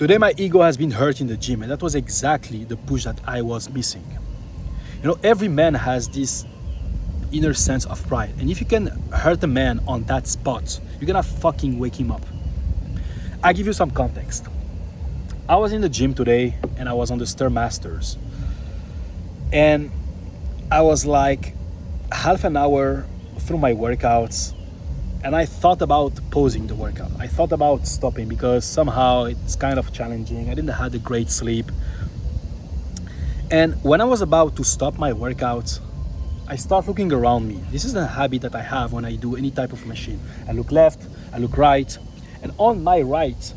Today my ego has been hurt in the gym, and that was exactly the push that I was missing. Every man has this inner sense of pride, and if you can hurt a man on that spot, you're gonna fucking wake him up. I give you some context. I was in the gym today and I was on the Stairmasters, and I was like half an hour through my workouts, and I thought about pausing the workout. I thought about stopping because somehow it's kind of challenging. I didn't have a great sleep. And when I was about to stop my workout, I start looking around me. This is a habit that I have when I do any type of machine. I look left, I look right, and on my right,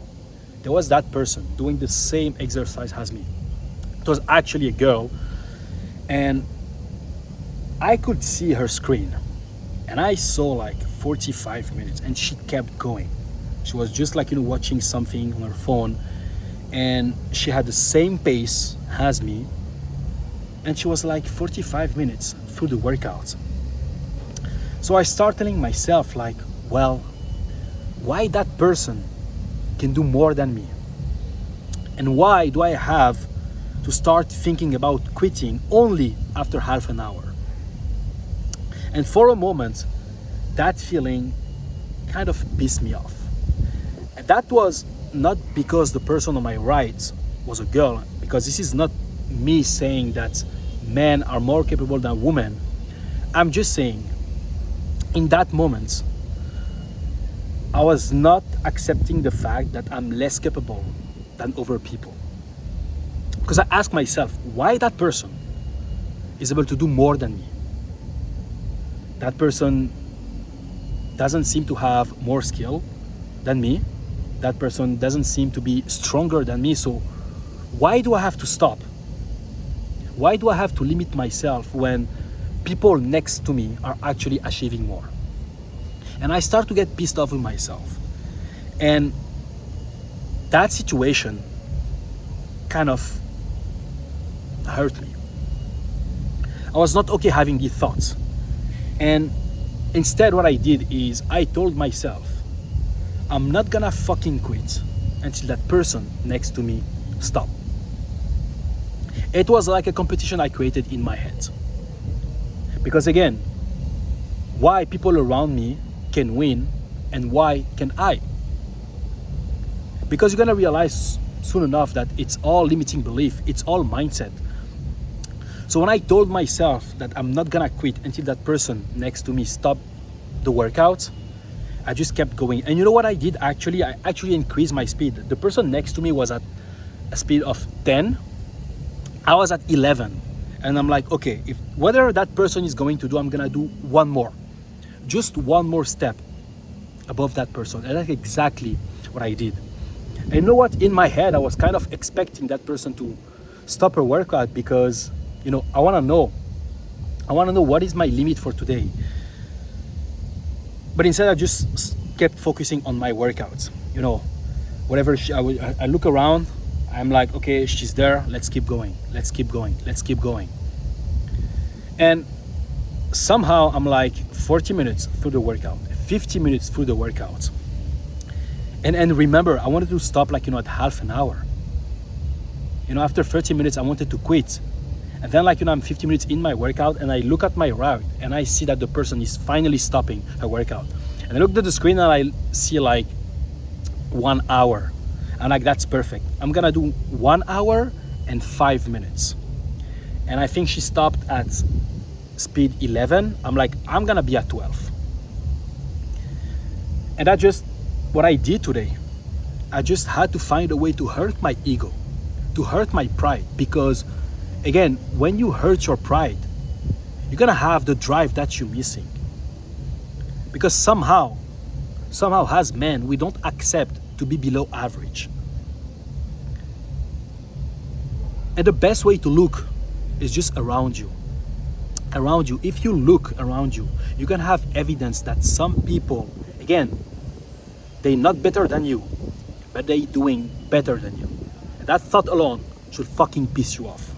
there was that person doing the same exercise as me. It was actually a girl, and I could see her screen, and I saw like 45 minutes, and she kept going. She was just like watching something on her phone, and she had the same pace as me, and she was like 45 minutes through the workout. So I start telling myself like, well, why that person can do more than me? And why do I have to start thinking about quitting only after half an hour? And for a moment, that feeling kind of pissed me off. And that was not because the person on my right was a girl, because this is not me saying that men are more capable than women. I'm just saying, in that moment, I was not accepting the fact that I'm less capable than other people. Because I asked myself, why that person is able to do more than me? That person doesn't seem to have more skill than me. That person doesn't seem to be stronger than me. So why do I have to stop? Why do I have to limit myself when people next to me are actually achieving more? And I start to get pissed off with myself. And that situation kind of hurt me. I was not okay having these thoughts. And instead what I did is I told myself, I'm not gonna fucking quit until that person next to me stop. It was like a competition I created in my head. Because again, why people around me can win and why can I? Because you're gonna realize soon enough that it's all limiting belief, it's all mindset. So when I told myself that I'm not gonna quit until that person next to me stopped the workout, I just kept going. And you know what I did actually? I actually increased my speed. The person next to me was at a speed of 10. I was at 11. And I'm like, okay, if whatever that person is going to do, I'm gonna do one more. Just one more step above that person. And that's exactly what I did. And you know what? In my head, I was kind of expecting that person to stop her workout because, I wanna know what is my limit for today. But instead, I just kept focusing on my workouts. Whatever I look around, I'm like, okay, she's there. Let's keep going. Let's keep going. Let's keep going. And somehow I'm like 40 minutes through the workout, 50 minutes through the workout. And remember, I wanted to stop at half an hour. After 30 minutes, I wanted to quit. And then I'm 50 minutes in my workout and I look at my route and I see that the person is finally stopping her workout. And I looked at the screen and I see 1 hour. I'm like, that's perfect. I'm gonna do 1 hour and 5 minutes. And I think she stopped at speed 11. I'm like, I'm gonna be at 12. And that's just what I did today. I just had to find a way to hurt my ego, to hurt my pride, because again, when you hurt your pride, you're gonna have the drive that you're missing. Because somehow as men, we don't accept to be below average. And the best way to look is just around you. Around you. If you look around you, you can have evidence that some people, again, they're not better than you, but they're doing better than you. And that thought alone should fucking piss you off.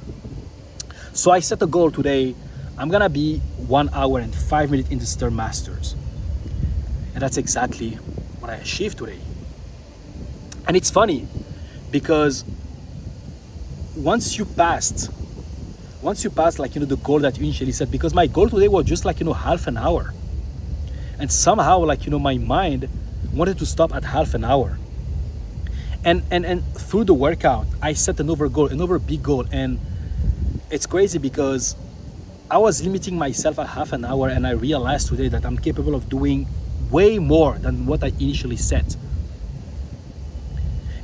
So I set a goal today. I'm gonna be 1 hour and 5 minutes in the Stairmasters. And that's exactly what I achieved today. And it's funny Because once you passed like, the goal that you initially set, because my goal today was just like, half an hour. And somehow, like, my mind wanted to stop at half an hour. And through the workout, I set another big goal. And it's crazy because I was limiting myself at half an hour, and I realized today that I'm capable of doing way more than what I initially set.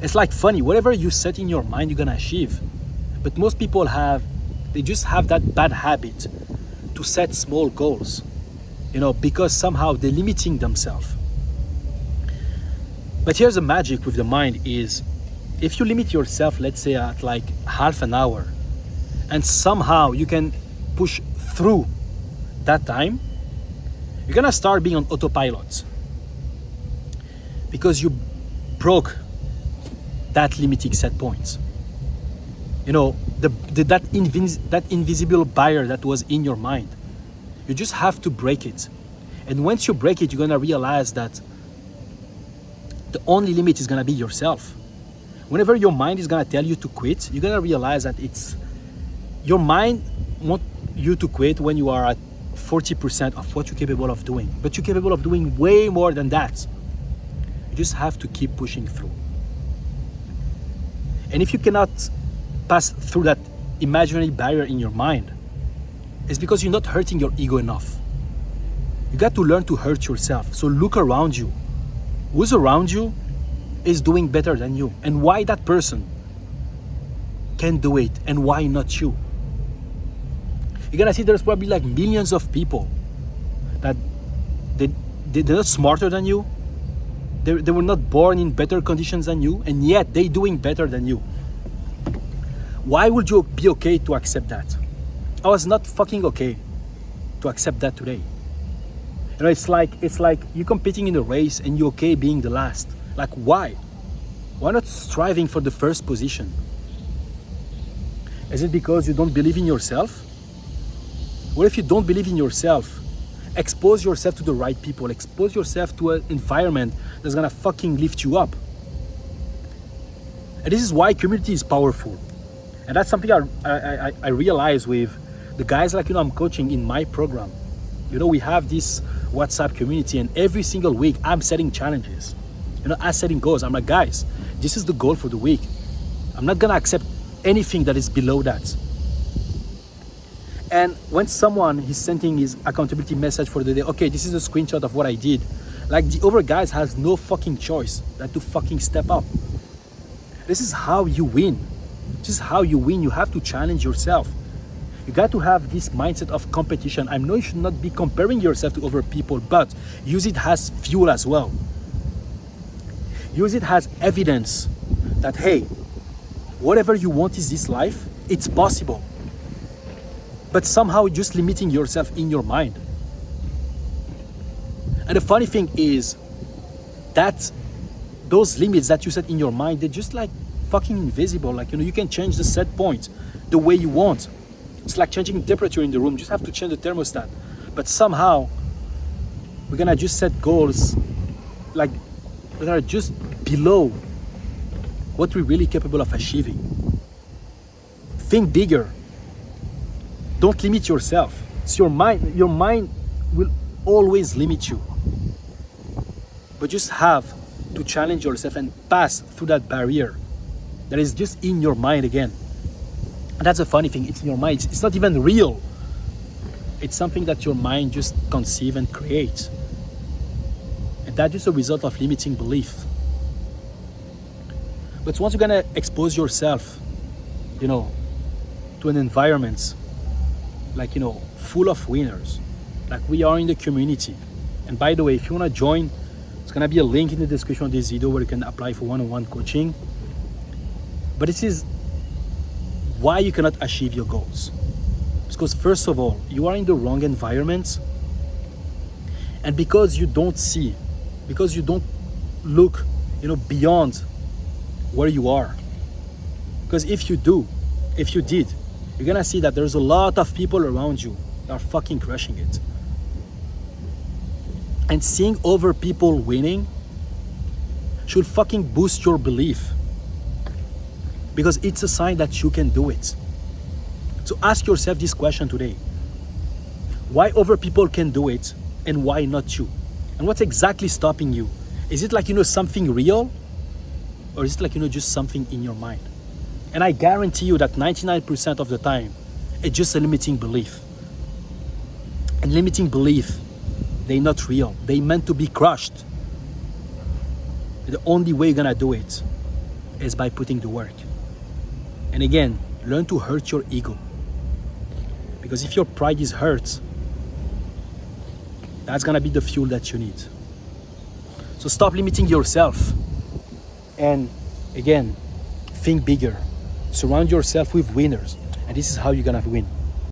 It's like funny, whatever you set in your mind, you're gonna achieve. But most people they just have that bad habit to set small goals, because somehow they're limiting themselves. But here's the magic with the mind is, if you limit yourself, let's say at like half an hour, and somehow you can push through that time, you're gonna start being on autopilot. Because you broke that limiting set point. That invisible barrier that was in your mind. You just have to break it. And once you break it, you're gonna realize that the only limit is gonna be yourself. Whenever your mind is gonna tell you to quit, you're gonna realize that your mind wants you to quit when you are at 40% of what you're capable of doing. But you're capable of doing way more than that. You just have to keep pushing through. And if you cannot pass through that imaginary barrier in your mind, it's because you're not hurting your ego enough. You got to learn to hurt yourself. So look around you. Who's around you is doing better than you, and why that person can do it and why not you. You're gonna see there's probably like millions of people that they're not smarter than you, they were not born in better conditions than you, and yet they're doing better than you. Why would you be okay to accept that? I was not fucking okay to accept that today. It's like you're competing in a race and you're okay being the last. Like, why? Why not striving for the first position? Is it because you don't believe in yourself? What if you don't believe in yourself? Expose yourself to the right people. Expose yourself to an environment that's gonna fucking lift you up. And this is why community is powerful. And that's something I realize with the guys like, I'm coaching in my program. We have this WhatsApp community, and every single week I'm setting challenges. I'm setting goals. I'm like, guys, this is the goal for the week. I'm not gonna accept anything that is below that. And when someone is sending his accountability message for the day, okay, this is a screenshot of what I did. Like, the other guys has no fucking choice than to fucking step up. This is how you win. This is how you win. You have to challenge yourself. You got to have this mindset of competition. I know you should not be comparing yourself to other people, but use it as fuel as well. Use it as evidence that, hey, whatever you want is this life, it's possible. But somehow you're just limiting yourself in your mind. And the funny thing is that those limits that you set in your mind, they're just like fucking invisible. Like, you can change the set point the way you want. It's like changing temperature in the room. You just have to change the thermostat. But somehow we're gonna just set goals like that are just below what we're really capable of achieving. Think bigger. Don't limit yourself. It's your mind. Your mind will always limit you. But just have to challenge yourself and pass through that barrier that is just in your mind again. And that's a funny thing. It's in your mind. It's not even real. It's something that your mind just conceive and create. And that is a result of limiting belief. But once you're gonna expose yourself, to an environment like, full of winners, like we are in the community. And by the way, if you wanna join, it's gonna be a link in the description of this video where you can apply for one-on-one coaching. But this is why you cannot achieve your goals. Because first of all, you are in the wrong environment, and because you don't see, because you don't look, beyond where you are. Because if you did, you're gonna see that there's a lot of people around you that are fucking crushing it. And seeing other people winning should fucking boost your belief. because it's a sign that you can do it. So ask yourself this question today. Why other people can do it and why not you? And what's exactly stopping you? Is it like, something real? Or is it like, just something in your mind? And I guarantee you that 99% of the time, it's just a limiting belief. And limiting belief, they're not real. They meant to be crushed. The only way you're gonna do it is by putting the work. And again, learn to hurt your ego. Because if your pride is hurt, that's gonna be the fuel that you need. So stop limiting yourself. And again, think bigger. Surround yourself with winners. And this is how you're gonna win.